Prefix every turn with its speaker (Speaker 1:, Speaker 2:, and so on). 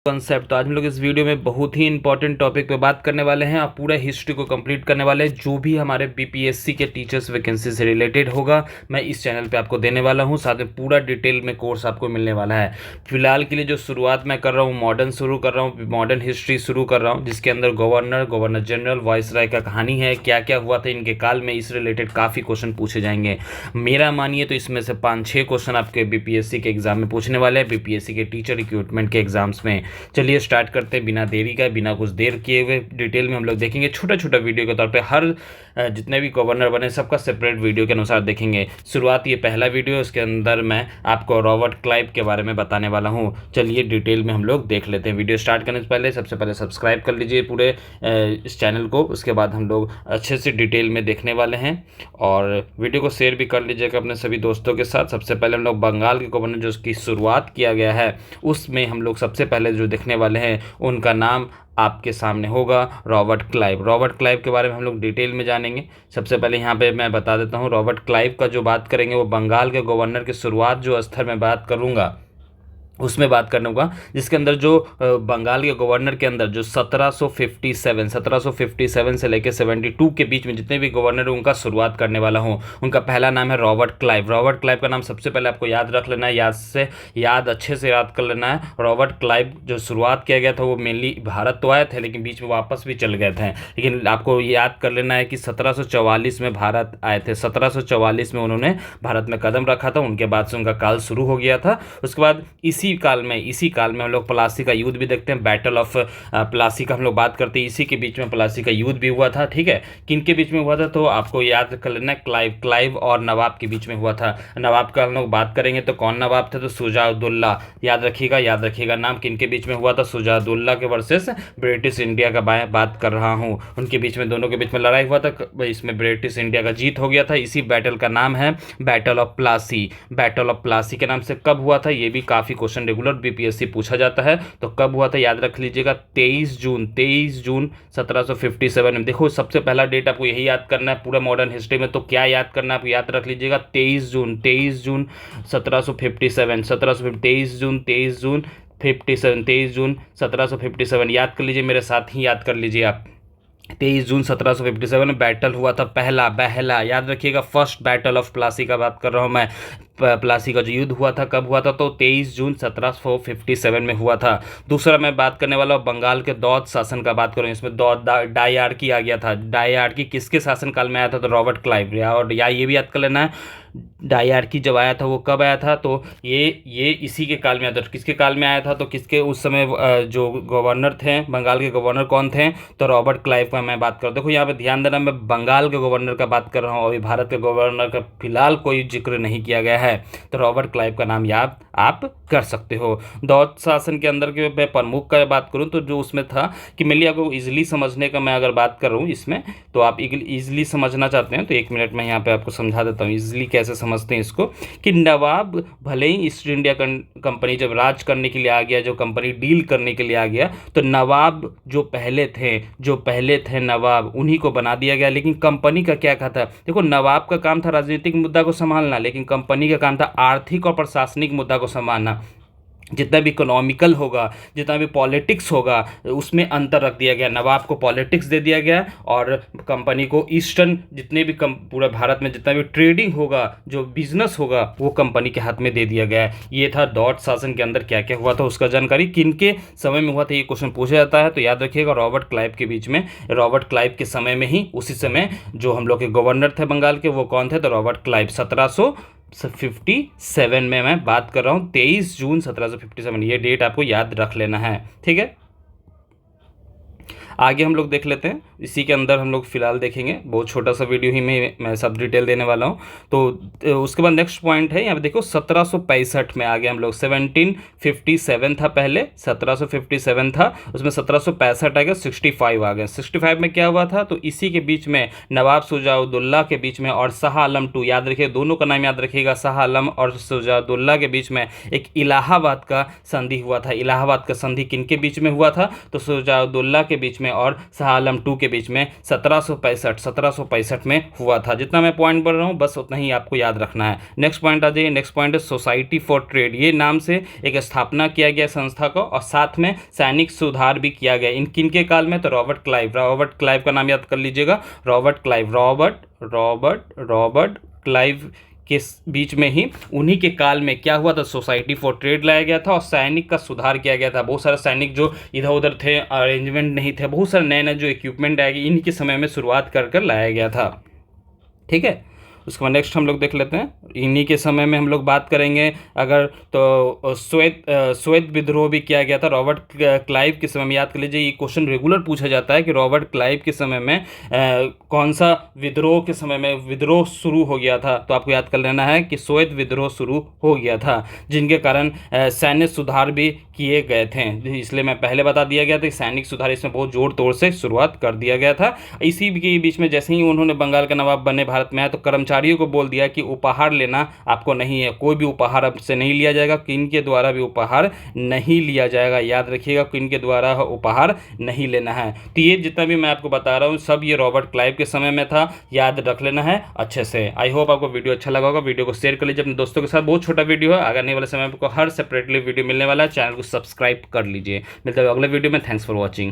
Speaker 1: Concept. तो आज हम लोग इस वीडियो में बहुत ही इंपॉर्टेंट टॉपिक पे बात करने वाले हैं और पूरा हिस्ट्री को कंप्लीट करने वाले हैं। जो भी हमारे बीपीएससी के टीचर्स वैकेंसी से रिलेटेड होगा मैं इस चैनल पे आपको देने वाला हूं। साथ में पूरा डिटेल में कोर्स आपको मिलने वाला है। फिलहाल के लिए जो शुरुआत मैं कर रहा हूँ मॉडर्न शुरू कर रहा हूँ, मॉडर्न हिस्ट्री शुरू कर रहा हूँ, जिसके अंदर गवर्नर जनरल वायसराय का कहानी है, क्या क्या हुआ था इनके काल में, इस रिलेटेड काफ़ी क्वेश्चन पूछे जाएंगे। मेरा मानिए तो इसमें से 5-6 क्वेश्चन आपके बीपीएससी के एग्जाम में पूछने वाले हैं, बीपीएससी के टीचर रिक्रूटमेंट के एग्जाम्स में। चलिए स्टार्ट करते हैं बिना देरी का, बिना कुछ देर किए हुए। डिटेल में हम लोग देखेंगे छोटा छोटा वीडियो के तौर पे। हर जितने भी गवर्नर बने सबका सेपरेट वीडियो के अनुसार देखेंगे। शुरुआत ये पहला वीडियो, इसके अंदर मैं आपको रॉबर्ट क्लाइव के बारे में बताने वाला हूँ। चलिए डिटेल में हम लोग देख लेते हैं। वीडियो स्टार्ट करने से पहले सबसे पहले सब्सक्राइब कर लीजिए पूरे इस चैनल को। उसके बाद हम लोग अच्छे से डिटेल में देखने वाले हैं और वीडियो को शेयर भी कर लीजिएगा अपने सभी दोस्तों के साथ। सबसे पहले हम लोग बंगाल के गवर्नर जो उसकी शुरुआत किया गया है उसमें हम लोग सबसे पहले जो देखने वाले हैं उनका नाम आपके सामने होगा रॉबर्ट क्लाइव। रॉबर्ट क्लाइव के बारे में हम लोग डिटेल में जानेंगे। सबसे पहले यहाँ पे मैं बता देता हूँ, रॉबर्ट क्लाइव का जो बात करेंगे वो बंगाल के गवर्नर की शुरुआत जो स्तर में बात करूँगा उसमें बात करने होगा, जिसके अंदर जो बंगाल के गवर्नर के अंदर जो 1757 से लेकर 72 के बीच में जितने भी गवर्नर उनका शुरुआत करने वाला हूँ। उनका पहला नाम है रॉबर्ट क्लाइव। रॉबर्ट क्लाइव का नाम सबसे पहले आपको याद रख लेना है, अच्छे से याद कर लेना है। रॉबर्ट क्लाइव जो शुरुआत किया गया था वो मेनली भारत तो आए थे लेकिन बीच में वापस भी चल गए थे, लेकिन आपको याद कर लेना है कि 1744 में भारत आए थे। 1744 में उन्होंने भारत में कदम रखा था, उनके बाद से उनका काल शुरू हो गया था। उसके बाद इसी काल में हम लोग प्लासी का युद्ध भी देखते हैं। बैटल ऑफ प्लासी का हम लोग बात करते हैं। इसी के बीच में प्लासी का युद्ध भी हुआ था। ठीक है, किन के बीच में हुआ था तो आपको याद कर लेना है, क्लाइव और नवाब के बीच में हुआ था। नवाब का हम लोग बात करेंगे तो कौन नवाब थे तो शुजाउद्दौला। याद रखिएगा नाम। किन के बीच में हुआ था? शुजाउद्दौला के वर्सेस ब्रिटिश इंडिया का बात कर रहा हूँ। उनके बीच में, दोनों के बीच में लड़ाई हुआ था, इसमें ब्रिटिश इंडिया का जीत हो गया था। इसी बैटल का नाम है battle of Plassey. Battle of Plassey के नाम से कब हुआ था ये भी काफ़ी क्वेश्चन रेगुलर बीपीएससी पूछा जाता है। तो कब हुआ था याद रख लीजिएगा, 23 जून 1757 में। देखो सबसे पहला डेट आपको यही याद करना है पूरा मॉडर्न हिस्ट्री में। तो क्या याद करना है आपको? याद रख लीजिएगा 23 जून 1757 याद कर लीजिए, मेरे साथ ही याद कर लीजिए आप। 23 जून 1757 में बैटल हुआ था पहला याद रखिएगा, फर्स्ट बैटल ऑफ प्लासी का बात कर रहा हूँ मैं। प्लासी का जो युद्ध हुआ था कब हुआ था तो 23 जून 1757 में हुआ था। दूसरा मैं बात करने वाला हूँ बंगाल के दौद शासन का बात करूँ। इसमें दौद डायआर्की आ गया था। डायआर्की किसके शासनकाल में आया था तो रॉबर्ट क्लाइव। और ये भी याद कर लेना है, डायआर्की जब आया था वो कब आया था तो ये इसी के काल में आया था। किसके काल में आया था तो किसके उस समय जो गवर्नर थे, बंगाल के गवर्नर कौन थे तो रॉबर्ट क्लाइव का मैं बात कर। देखो यहाँ पे ध्यान देना, मैं बंगाल के गवर्नर का बात कर रहा हूँ, अभी भारत के गवर्नर का फिलहाल कोई जिक्र नहीं किया गया है। तो रॉबर्ट क्लाइव का नाम याद आप कर सकते हो। दौद शासन के अंदर के मैं प्रमुख का बात करूं तो जो उसमें था कि मेनली आपको इजीली समझने का मैं अगर बात कर रहा हूं इसमें, तो आप इजीली समझना चाहते हैं तो 1 मिनट में यहाँ पे आपको समझा देता हूँ इजीली कैसे समझते हैं इसको। कि नवाब भले ही ईस्ट इंडिया कंपनी जब राज करने के लिए आ गया, जो कंपनी डील करने के लिए आ गया, तो नवाब जो पहले थे नवाब उन्हीं को बना दिया गया। लेकिन कंपनी का क्या था? देखो नवाब का काम था राजनीतिक मुद्दा को संभालना, लेकिन कंपनी का काम था आर्थिक और प्रशासनिक मुद्दा को संभालना। जितना भी इकोनॉमिकल होगा, जितना भी पॉलिटिक्स होगा, उसमें अंतर रख दिया गया। नवाब को पॉलिटिक्स दे दिया गया और कंपनी को ईस्टर्न जितने भी पूरे भारत में जितना भी ट्रेडिंग होगा, जो बिजनेस होगा, वो कंपनी के हाथ में दे दिया गया है। ये था दौद शासन के अंदर क्या क्या हुआ था उसका जानकारी। किनके समय में हुआ था ये क्वेश्चन पूछा जाता है तो याद रखिएगा रॉबर्ट क्लाइव के बीच में, रॉबर्ट क्लाइव के समय में ही, उसी समय जो हम लोग के गवर्नर थे बंगाल के वो कौन थे तो रॉबर्ट क्लाइव। 1757 में मैं बात कर रहा हूँ, 23 जून 1757 ये डेट आपको याद रख लेना है। ठीक है, आगे हम लोग देख लेते हैं। इसी के अंदर हम लोग फिलहाल देखेंगे, बहुत छोटा सा वीडियो ही में मैं सब डिटेल देने वाला हूँ। तो उसके बाद नेक्स्ट पॉइंट है यहाँ पे देखो 1765 में आ गए हम लोग। 1757 था पहले, 1757 था, उसमें 1765 आ गया, 65 आ गए। 65 में क्या हुआ था तो इसी के बीच में नवाब शुजाउद्दौला के बीच में और शाह आलम टू, याद रखिए दोनों का नाम याद रखिएगा, शाह आलम और शुजाउद्दौला के बीच में एक इलाहाबाद का संधि हुआ था। इलाहाबाद का संधि किन के बीच में हुआ था तो शुजाउद्दौला के बीच में में और शाह आलम टू के बीच में 1765 में हुआ था। जितना मैं पॉइंट बोल रहा हूँ बस उतना ही आपको याद रखना है। नेक्स्ट पॉइंट आ जाइए। नेक्स्ट पॉइंट है सोसाइटी फॉर ट्रेड। ये नाम से एक स्थापना किया गया संस्था को और साथ में सैनिक सुधार भी किया गया। इन किन के काल में? तो रॉबर्ट क्लाइव का नाम याद कर लीजिएगा। रॉबर्ट क्लाइव के बीच में ही उन्हीं के काल में क्या हुआ था? सोसाइटी फॉर ट्रेड लाया गया था और सैनिक का सुधार किया गया था। बहुत सारे सैनिक जो इधर उधर थे, अरेंजमेंट नहीं थे, बहुत सारे नए नए जो इक्विपमेंट आएगी इन्हीं के समय में शुरुआत कर लाया गया था। ठीक है, उसके बाद नेक्स्ट हम लोग देख लेते हैं। इन्हीं के समय में हम लोग बात करेंगे अगर तो श्वेत विद्रोह भी किया गया था रॉबर्ट क्लाइव के समय में। याद कर लीजिए, ये क्वेश्चन रेगुलर पूछा जाता है कि रॉबर्ट क्लाइव के समय में कौन सा विद्रोह के समय में विद्रोह शुरू हो गया था। तो आपको याद कर लेना है कि श्वेत विद्रोह शुरू हो गया था, जिनके कारण सैन्य सुधार भी किए गए थे। इसलिए मैं पहले बता दिया गया था कि सैनिक सुधार इसमें बहुत जोर तोड़ से शुरुआत कर दिया गया था। इसी के बीच में जैसे ही उन्होंने बंगाल का नवाब बने, भारत में आए, तो कर्मचारियों को बोल दिया कि उपहार लेना आपको नहीं है, कोई भी उपहार अब से नहीं लिया जाएगा, किन के द्वारा भी उपहार नहीं लिया जाएगा। याद रखिएगा, किन के द्वारा उपहार नहीं लेना है। तो ये जितना भी मैं आपको बता रहा हूँ सब ये रॉबर्ट क्लाइव के समय में था, याद रख लेना है अच्छे से। आई होप आपको वीडियो अच्छा लगा होगा। वीडियो को शेयर कर लीजिए अपने दोस्तों के साथ। बहुत छोटा वीडियो है, आगे आने वाले समय में आपको हर सेपरेटली वीडियो मिलने वाला है। चैनल को सब्सक्राइब कर लीजिए। मिलते हैं अगले वीडियो में। Thanks for watching.